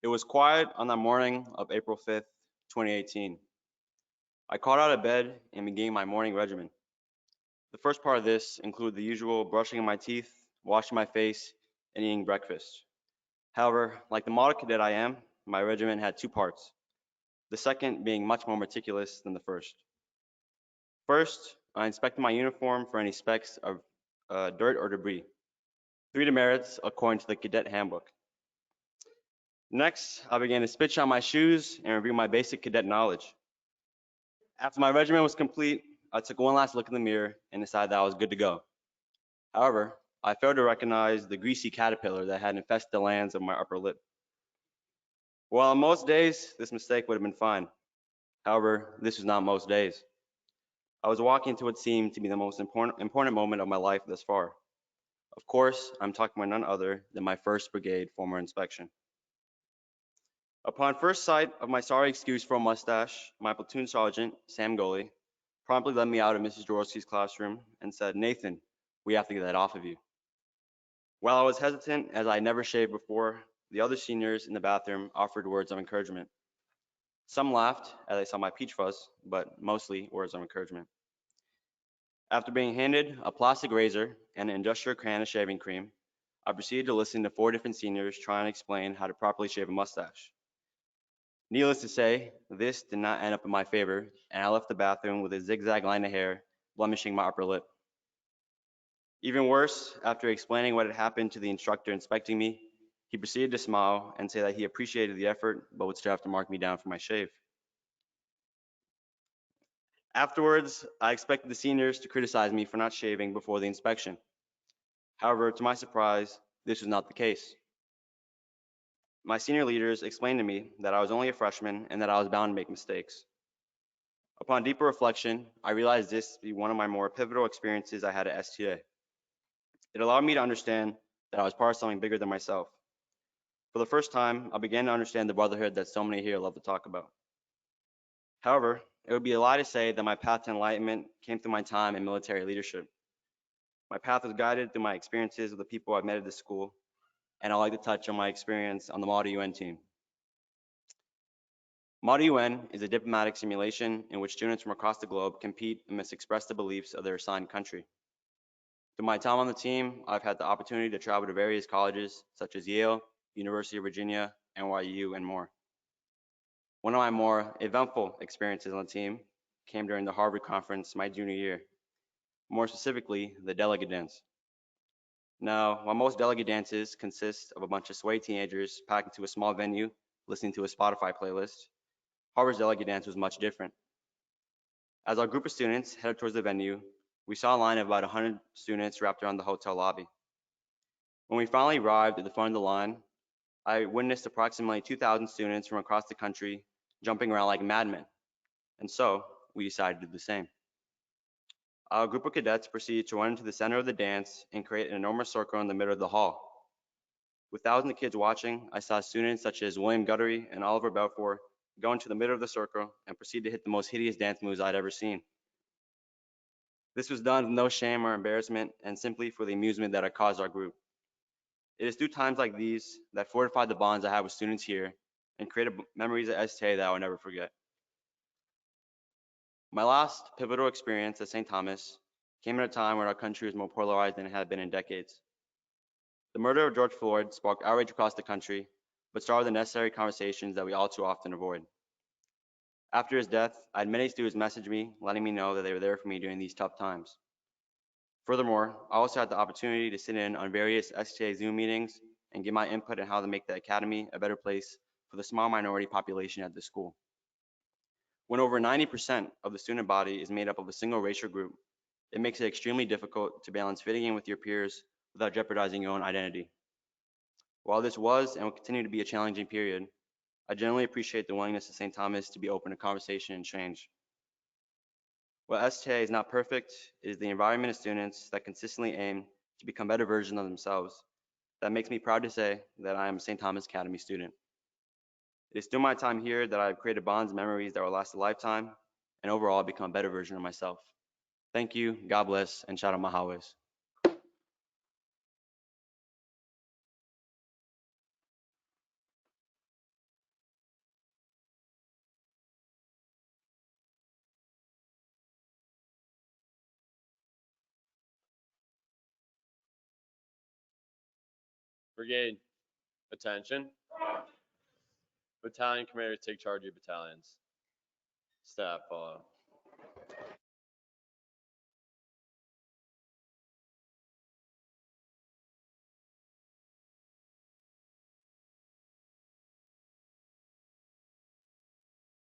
It was quiet on the morning of April 5th, 2018. I crawled out of bed and began my morning regimen. The first part of this included the usual brushing of my teeth, washing my face, and eating breakfast. However, like the model cadet I am, my regimen had two parts, the second being much more meticulous than the first. First, I inspected my uniform for any specks of dirt or debris, three demerits according to the cadet handbook. Next, I began to spit on my shoes and review my basic cadet knowledge. After my regimen was complete, I took one last look in the mirror and decided that I was good to go. However, I failed to recognize the greasy caterpillar that had infested the lands of my upper lip. While on most days, this mistake would have been fine. However, this was not most days. I was walking into what seemed to be the most important moment of my life thus far. Of course, I'm talking about none other than my 1st Brigade formal inspection. Upon first sight of my sorry excuse for a mustache, my platoon sergeant, Sam Goley, promptly led me out of Mrs. Jaworski's classroom and said, "Nathan, we have to get that off of you." While I was hesitant, as I had never shaved before, the other seniors in the bathroom offered words of encouragement. Some laughed as they saw my peach fuzz, but mostly words of encouragement. After being handed a plastic razor and an industrial can of shaving cream, I proceeded to listen to 4 different seniors try and explain how to properly shave a mustache. Needless to say, this did not end up in my favor, and I left the bathroom with a zigzag line of hair blemishing my upper lip. Even worse, after explaining what had happened to the instructor inspecting me, he proceeded to smile and say that he appreciated the effort, but would still have to mark me down for my shave. Afterwards, I expected the seniors to criticize me for not shaving before the inspection. However, to my surprise, this was not the case. My senior leaders explained to me that I was only a freshman and that I was bound to make mistakes. Upon deeper reflection, I realized this to be one of my more pivotal experiences I had at STA. It allowed me to understand that I was part of something bigger than myself. For the first time, I began to understand the brotherhood that so many here love to talk about. However, it would be a lie to say that my path to enlightenment came through my time in military leadership. My path was guided through my experiences with the people I've met at this school, and I'd like to touch on my experience on the Model UN team. Model UN is a diplomatic simulation in which students from across the globe compete and must express the beliefs of their assigned country. Through my time on the team, I've had the opportunity to travel to various colleges such as Yale, University of Virginia, NYU, and more. One of my more eventful experiences on the team came during the Harvard conference my junior year, more specifically, the delegate dance. Now, while most delegate dances consist of a bunch of sway teenagers packed into a small venue listening to a Spotify playlist, Harvard's delegate dance was much different. As our group of students headed towards the venue, we saw a line of about 100 students wrapped around the hotel lobby. When we finally arrived at the front of the line, I witnessed approximately 2,000 students from across the country jumping around like madmen, and so we decided to do the same. Our group of cadets proceeded to run into the center of the dance and create an enormous circle in the middle of the hall. With thousands of kids watching, I saw students such as William Guttery and Oliver Belfour go into the middle of the circle and proceed to hit the most hideous dance moves I'd ever seen. This was done with no shame or embarrassment and simply for the amusement that it caused our group. It is through times like these that fortify the bonds I have with students here and create memories at STA that I will never forget. My last pivotal experience at St. Thomas came at a time when our country was more polarized than it had been in decades. The murder of George Floyd sparked outrage across the country, but started the necessary conversations that we all too often avoid. After his death, I had many students message me, letting me know that they were there for me during these tough times. Furthermore, I also had the opportunity to sit in on various STA Zoom meetings and give my input on how to make the academy a better place for the small minority population at the school. When over 90% of the student body is made up of a single racial group, it makes it extremely difficult to balance fitting in with your peers without jeopardizing your own identity. While this was and will continue to be a challenging period, I generally appreciate the willingness of St. Thomas to be open to conversation and change. While STA is not perfect, it is the environment of students that consistently aim to become better versions of themselves that makes me proud to say that I am a St. Thomas Academy student. It is through my time here that I have created bonds and memories that will last a lifetime and overall become a better version of myself. Thank you, God bless, and shout out Mahawis. Brigade, attention. Battalion commanders take charge of your battalions. Staff, follow.